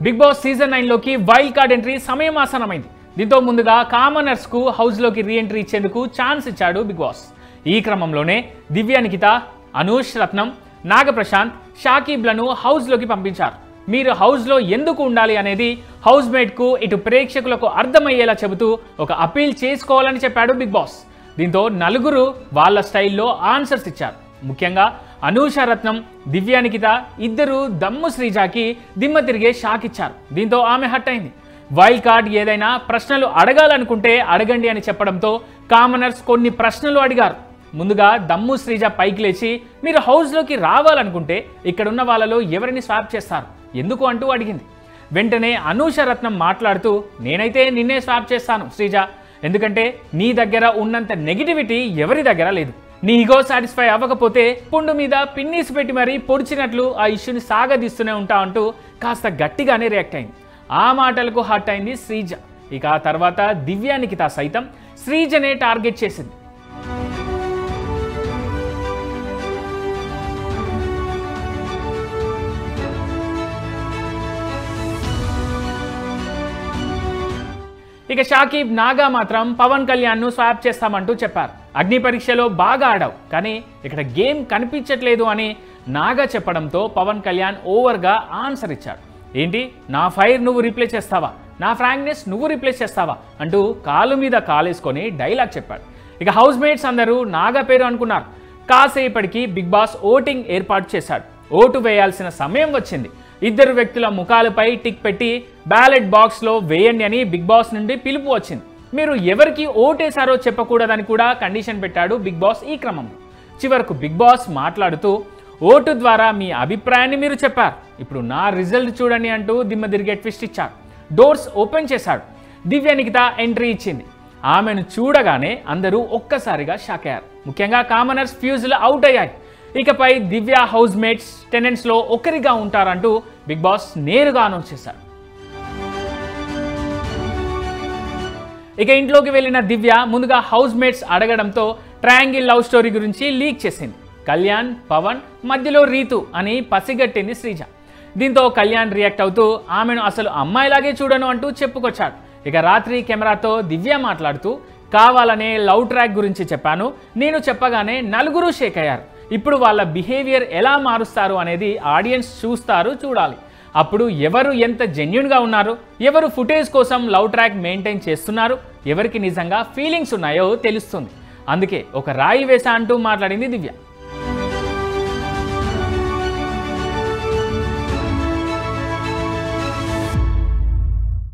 Big boss season 9 లోకి wild card entry సమయం ఆసన్నమైంది. దీంతో ముందుగా కామనర్స్ కు హౌస్ లోకి రీ ఎంట్రీ ఇచ్చేందుకు ఛాన్స్ ఇచ్చాడు బిగ్ బాస్. ఈ క్రమంలోనే దివ్య నిఖిత, అనూష్ రత్నం, నాగప్రశాంత్, షాకీబ్లను హౌస్ లోకి పంపించారు. మీరు హౌస్ లో ఎందుకు ఉండాలి అనేది హౌస్ మేట్ కు ఇటు ప్రేక్షకులకు అర్థమయ్యేలా చెబుతూ ఒక అపీల్ చేసుకోవాలని చెప్పాడు బిగ్ బాస్. దీంతో నలుగురు వాళ్ళ స్టైల్లో ఆన్సర్స్ ఇచ్చారు. ముఖ్యంగా అనూష రత్నం, దివ్య నిఖిత ఇద్దరు దమ్ము శ్రీజాకి దిమ్మ తిరిగే షాక్ ఇచ్చారు. దీంతో ఆమె హట్ అయింది. వైల్డ్ కార్డ్ ఏదైనా ప్రశ్నలు అడగాలనుకుంటే అడగండి అని చెప్పడంతో కామనర్స్ కొన్ని ప్రశ్నలు అడిగారు. ముందుగా దమ్ము శ్రీజ పైకి లేచి మీరు హౌస్లోకి రావాలనుకుంటే ఇక్కడున్న వాళ్ళలో ఎవరిని స్వాప్ చేస్తారు ఎందుకు అంటూ అడిగింది. వెంటనే అనూష రత్నం మాట్లాడుతూ నేనైతే నిన్నే స్వాప్ చేస్తాను శ్రీజ, ఎందుకంటే నీ దగ్గర ఉన్నంత నెగిటివిటీ ఎవరి దగ్గర లేదు. నీ ఈగో సాటిస్ఫై అవ్వకపోతే పుండు మీద పిన్నీసి పెట్టి మరీ పొడిచినట్లు ఆ ఇష్యూని సాగదీస్తూనే ఉంటా అంటూ కాస్త గట్టిగానే రియాక్ట్ అయింది. ఆ మాటలకు హట్ అయింది శ్రీజ. ఇక ఆ తర్వాత దివ్య నిఖిత సైతం శ్రీజనే టార్గెట్ చేసింది. ఇక షాకీబ్, నాగా మాత్రం పవన్ కళ్యాణ్ను స్వాప్ చేస్తామంటూ చెప్పారు. అగ్ని పరీక్షలో బాగా ఆడావు కానీ ఇక్కడ గేమ్ కనిపించట్లేదు అని నాగా చెప్పడంతో పవన్ కళ్యాణ్ ఓవర్గా ఆన్సర్ ఇచ్చాడు. ఏంటి నా ఫైర్ నువ్వు రీప్లేస్ చేస్తావా, నా ఫ్రాంక్నెస్ నువ్వు రీప్లేస్ చేస్తావా అంటూ కాలు మీద కాలేసుకొని డైలాగ్ చెప్పాడు. ఇక హౌస్ మేట్స్ అందరూ నాగా పేరు అనుకున్నారు. కాసేపటికి బిగ్ బాస్ ఓటింగ్ ఏర్పాటు చేశాడు. ఓటు వేయాల్సిన సమయం వచ్చింది. ఇద్దరు వ్యక్తుల ముఖాలపై టిక్ పెట్టి బ్యాలెట్ బాక్స్లో వేయండి అని బిగ్ బాస్ నుండి పిలుపు వచ్చింది. మీరు ఎవరికి ఓటేశారో చెప్పకూడదని కూడా కండిషన్ పెట్టాడు బిగ్ బాస్. ఈ క్రమంలో చివరకు బిగ్ బాస్ మాట్లాడుతూ ఓటు ద్వారా మీ అభిప్రాయాన్ని మీరు చెప్పారు, ఇప్పుడు నా రిజల్ట్ చూడండి అంటూ దిమ్మ తిరిగే ట్విస్ట్ ఇచ్చాడు. డోర్స్ ఓపెన్ చేశాడు. దివ్య నిఖిత ఎంట్రీ ఇచ్చింది. ఆమెను చూడగానే అందరూ ఒక్కసారిగా షాక్ అయ్యారు. ముఖ్యంగా కామనర్స్ ఫ్యూజ్లు అవుట్ అయ్యాయి. ఇకపై దివ్య హౌస్ మేట్స్ టెనెంట్స్లో ఒకరిగా ఉంటారంటూ బిగ్ బాస్ నేరుగా అనౌన్స్ చేశారు. ఇక ఇంట్లోకి వెళ్ళిన దివ్య ముందుగా హౌస్ మేట్స్ అడగడంతో ట్రయాంగిల్ లవ్ స్టోరీ గురించి లీక్ చేసింది. కళ్యాణ్, పవన్ మధ్యలో రీతు అని పసిగట్టింది శ్రీజ. దీంతో కళ్యాణ్ రియాక్ట్ అవుతూ ఆమెను అసలు అమ్మాయిలాగే చూడను అంటూ చెప్పుకొచ్చాడు. ఇక రాత్రి కెమెరాతో దివ్య మాట్లాడుతూ కావాలనే లవ్ ట్రాక్ గురించి చెప్పాను, నేను చెప్పగానే నలుగురు షేక్ అయ్యారు. ఇప్పుడు వాళ్ళ బిహేవియర్ ఎలా మారుస్తారు అనేది ఆడియన్స్ చూస్తారు, చూడాలి. అప్పుడు ఎవరు ఎంత జెన్యూన్గా ఉన్నారు, ఎవరు ఫుటేజ్ కోసం లవ్ ట్రాక్ మెయింటైన్ చేస్తున్నారు, ఎవరికి నిజంగా ఫీలింగ్స్ ఉన్నాయో తెలుస్తుంది. అందుకే ఒక రాయి వేసా అంటూ మాట్లాడింది దివ్య.